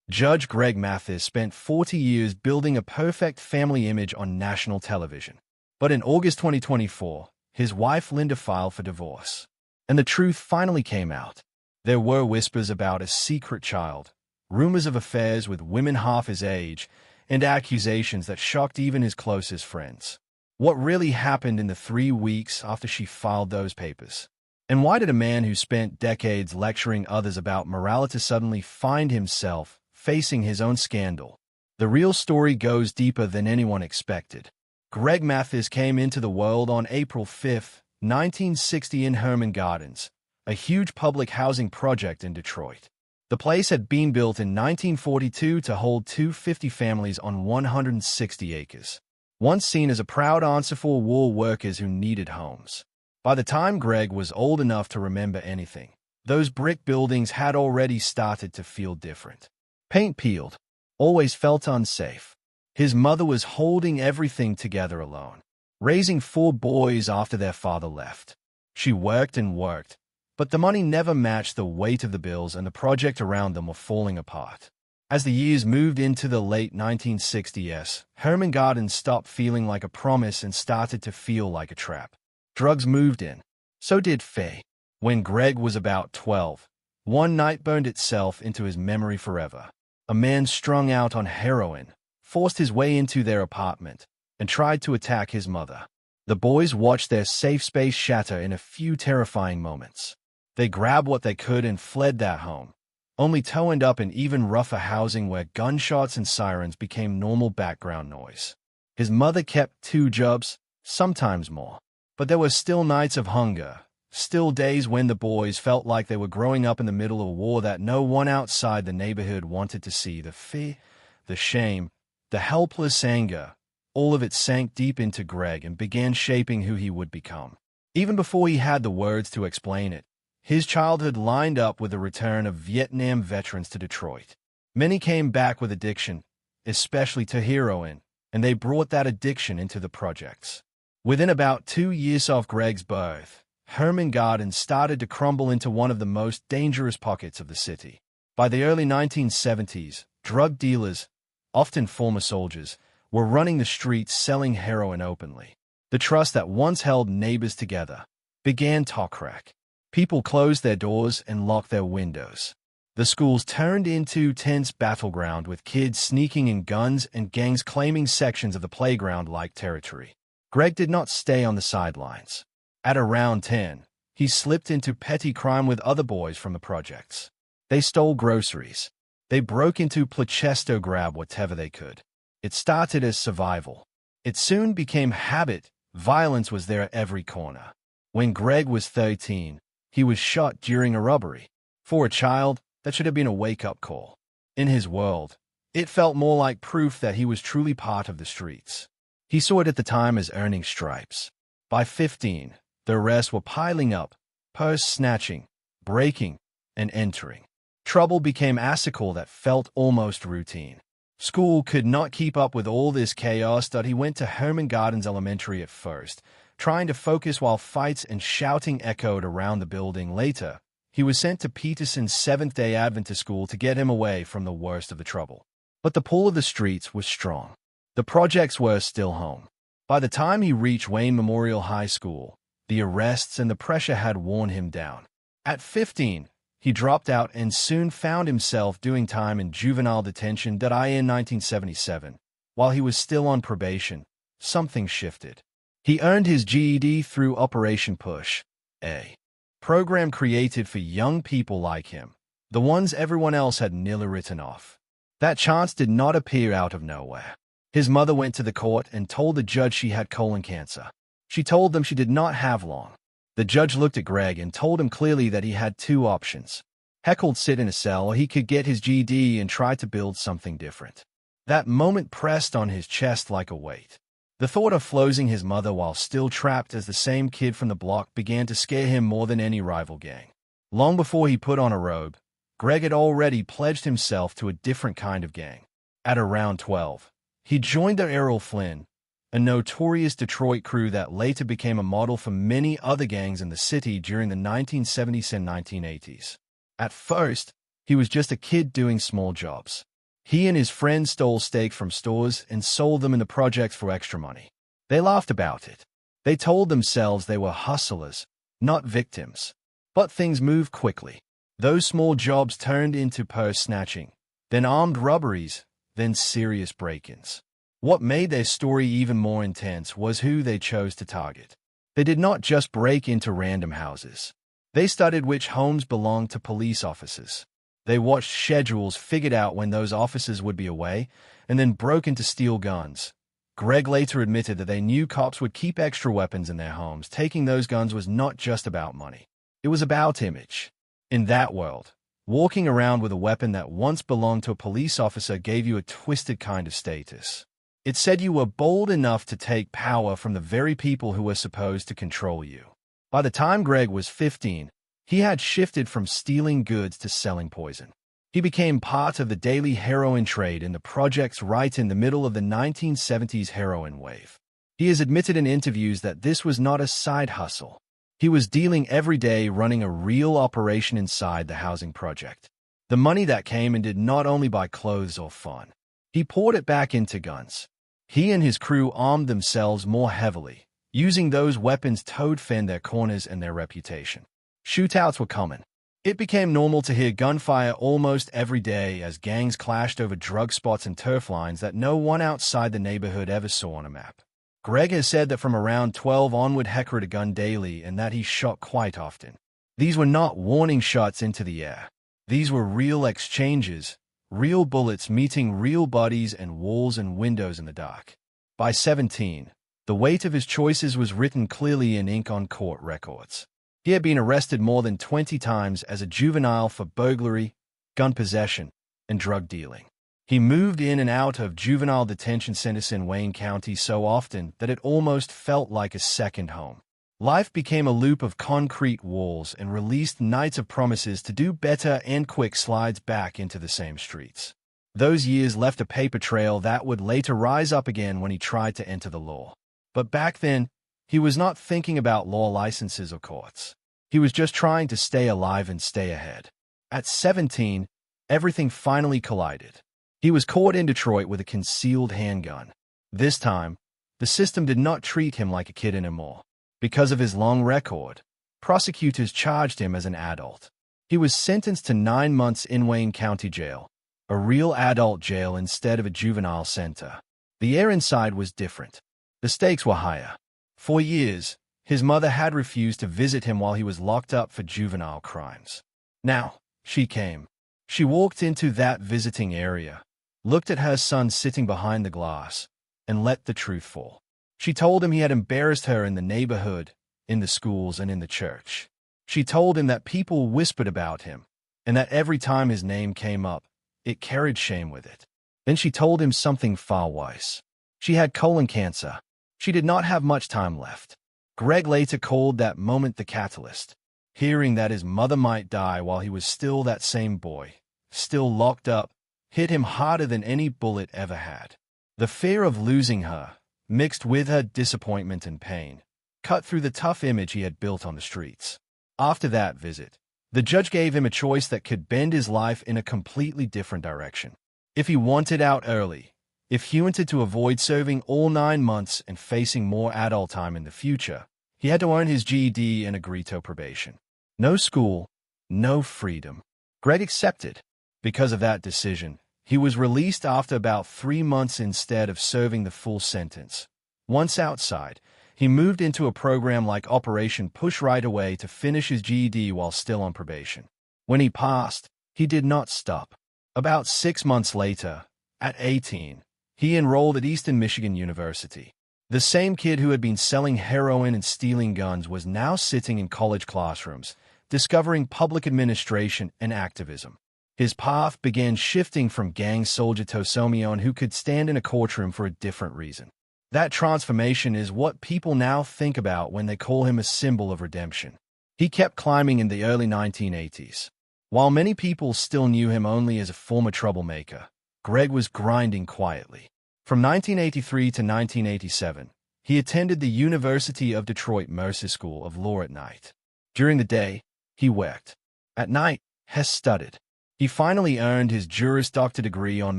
Judge Greg Mathis spent 40 years building a perfect family image on national television. But in August 2024, his wife Linda filed for divorce. And the truth finally came out. There were whispers about a secret child, rumors of affairs with women half his age, and accusations that shocked even his closest friends. What really happened in the 3 weeks after she filed those papers? And why did a man who spent decades lecturing others about morality suddenly find himself facing his own scandal? The real story goes deeper than anyone expected. Greg Mathis came into the world on April 5, 1960 in Herman Gardens, a huge public housing project in Detroit. The place had been built in 1942 to hold 250 families on 160 acres. Once seen as a proud answer for war workers who needed homes. By the time Greg was old enough to remember anything, those brick buildings had already started to feel different. Paint peeled, always felt unsafe. His mother was holding everything together alone, raising 4 boys after their father left. She worked and worked, but the money never matched the weight of the bills, and the project around them were falling apart. As the years moved into the late 1960s, Herman Gardens stopped feeling like a promise and started to feel like a trap. Drugs moved in. So did Faye. When Greg was about 12, one night burned itself into his memory forever. A man strung out on heroin forced his way into their apartment and tried to attack his mother. The boys watched their safe space shatter in a few terrifying moments. They grabbed what they could and fled that home, only to end up in even rougher housing where gunshots and sirens became normal background noise. His mother kept 2 jobs, sometimes more. But there were still nights of hunger, still days when the boys felt like they were growing up in the middle of a war that no one outside the neighborhood wanted to see. The fear, the shame, the helpless anger, all of it sank deep into Greg and began shaping who he would become. Even before he had the words to explain it, his childhood lined up with the return of Vietnam veterans to Detroit. Many came back with addiction, especially to heroin, and they brought that addiction into the projects. Within about 2 years of Greg's birth, Herman Gardens started to crumble into one of the most dangerous pockets of the city. By the early 1970s, drug dealers, often former soldiers, were running the streets selling heroin openly. The trust that once held neighbors together began to crack. People closed their doors and locked their windows. The schools turned into tense battleground with kids sneaking in, guns and gangs claiming sections of the playground like territory. Greg did not stay on the sidelines. At around 10, he slipped into petty crime with other boys from the projects. They stole groceries. They broke into places to grab whatever they could. It started as survival. It soon became habit. Violence was there at every corner. When Greg was 13, he was shot during a robbery. For a child, that should have been a wake-up call. In his world, it felt more like proof that he was truly part of the streets. He saw it at the time as earning stripes. By 15, the arrests were piling up, purse snatching, breaking, and entering. Trouble became acycle that felt almost routine. School could not keep up with all this chaos, so he went to Herman Gardens Elementary at first, trying to focus while fights and shouting echoed around the building. Later, he was sent to Peterson's Seventh-day Adventist school to get him away from the worst of the trouble. But the pull of the streets was strong. The projects were still home. By the time he reached Wayne Memorial High School, the arrests and the pressure had worn him down. At 15, he dropped out and soon found himself doing time in juvenile detention. In 1977, while he was still on probation, something shifted. He earned his GED through Operation Push, a program created for young people like him, the ones everyone else had nearly written off. That chance did not appear out of nowhere. His mother went to the court and told the judge she had colon cancer. She told them she did not have long. The judge looked at Greg and told him clearly that he had 2 options. Heckled sit in a cell, or he could get his GED and try to build something different. That moment pressed on his chest like a weight. The thought of losing his mother while still trapped as the same kid from the block began to scare him more than any rival gang. Long before he put on a robe, Greg had already pledged himself to a different kind of gang. At around 12, he joined the Errol Flynn, a notorious Detroit crew that later became a model for many other gangs in the city during the 1970s and 1980s. At first, he was just a kid doing small jobs. He and his friends stole steak from stores and sold them in the projects for extra money. They laughed about it. They told themselves they were hustlers, not victims. But things moved quickly. Those small jobs turned into purse snatching, then armed robberies, then serious break-ins. What made their story even more intense was who they chose to target. They did not just break into random houses. They studied which homes belonged to police officers. They watched schedules, figured out when those officers would be away, and then broke in to steal guns. Greg later admitted that they knew cops would keep extra weapons in their homes. Taking those guns was not just about money. It was about image. In that world, walking around with a weapon that once belonged to a police officer gave you a twisted kind of status. It said you were bold enough to take power from the very people who were supposed to control you. By the time Greg was 15, he had shifted from stealing goods to selling poison. He became part of the daily heroin trade in the projects right in the middle of the 1970s heroin wave. He has admitted in interviews that this was not a side hustle. He was dealing every day, running a real operation inside the housing project. The money that came in did not only buy clothes or fun. He poured it back into guns. He and his crew armed themselves more heavily, using those weapons to defend their corners and their reputation. Shootouts were common. It became normal to hear gunfire almost every day as gangs clashed over drug spots and turf lines that no one outside the neighborhood ever saw on a map. Greg has said that from around 12 onward, he carried a gun daily and that he shot quite often. These were not warning shots into the air. These were real exchanges, real bullets meeting real bodies and walls and windows in the dark. By 17, the weight of his choices was written clearly in ink on court records. He had been arrested more than 20 times as a juvenile for burglary, gun possession, and drug dealing. He moved in and out of juvenile detention centers in Wayne County so often that it almost felt like a second home. Life became a loop of concrete walls and released nights of promises to do better and quick slides back into the same streets. Those years left a paper trail that would later rise up again when he tried to enter the law. But back then, he was not thinking about law licenses or courts. He was just trying to stay alive and stay ahead. At 17, everything finally collided. He was caught in Detroit with a concealed handgun. This time, the system did not treat him like a kid anymore. Because of his long record, prosecutors charged him as an adult. He was sentenced to 9 months in Wayne County Jail, a real adult jail instead of a juvenile center. The air inside was different. The stakes were higher. For years, his mother had refused to visit him while he was locked up for juvenile crimes. Now, she came. She walked into that visiting area, looked at her son sitting behind the glass, and let the truth fall. She told him he had embarrassed her in the neighborhood, in the schools, and in the church. She told him that people whispered about him, and that every time his name came up, it carried shame with it. Then she told him something far worse. She had colon cancer. She did not have much time left. Greg later called that moment the catalyst. Hearing that his mother might die while he was still that same boy, still locked up, hit him harder than any bullet ever had. The fear of losing her, mixed with her disappointment and pain, cut through the tough image he had built on the streets. After that visit, the judge gave him a choice that could bend his life in a completely different direction. If he wanted out early, if he wanted to avoid serving all 9 months and facing more adult time in the future, he had to earn his GED and agree to probation. No school, no freedom. Greg accepted. Because of that decision, he was released after about 3 months instead of serving the full sentence. Once outside, he moved into a program like Operation Push right away to finish his GED while still on probation. When he passed, he did not stop. About 6 months later, at 18, he enrolled at Eastern Michigan University. The same kid who had been selling heroin and stealing guns was now sitting in college classrooms, discovering public administration and activism. His path began shifting from gang soldier to someone who could stand in a courtroom for a different reason. That transformation is what people now think about when they call him a symbol of redemption. He kept climbing in the early 1980s. While many people still knew him only as a former troublemaker, Greg was grinding quietly. From 1983 to 1987, he attended the University of Detroit Mercer School of Law at night. During the day, he worked. At night, he studied. He finally earned his Juris Doctor degree on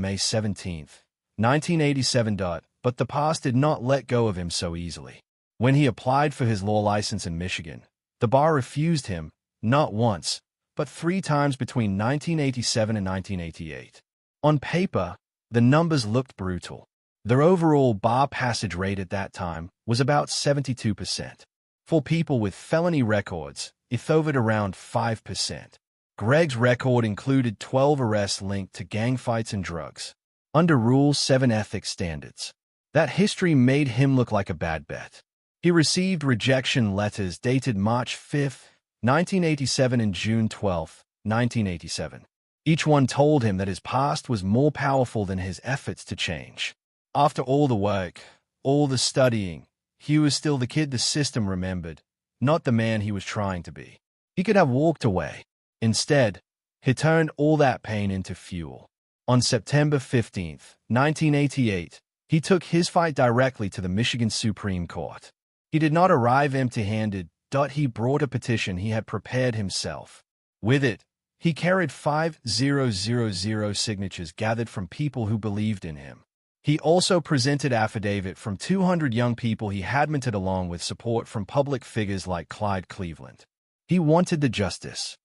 May 17, 1987. But the past did not let go of him so easily. When he applied for his law license in Michigan, the bar refused him, not once, but 3 times between 1987 and 1988. On paper, the numbers looked brutal. Their overall bar passage rate at that time was about 72%. For people with felony records, it hovered around 5%. Greg's record included 12 arrests linked to gang fights and drugs, under Rule 7 ethics standards. That history made him look like a bad bet. He received rejection letters dated March 5, 1987 and June 12, 1987. Each one told him that his past was more powerful than his efforts to change. After all the work, all the studying, he was still the kid the system remembered, not the man he was trying to be. He could have walked away. Instead, he turned all that pain into fuel. On September 15, 1988, he took his fight directly to the Michigan Supreme Court. He did not arrive empty-handed. He brought a petition he had prepared himself. With it, he carried 5,000 signatures gathered from people who believed in him. He also presented affidavit from 200 young people he had mentored along with support from public figures like Clyde Cleveland. He wanted the justice.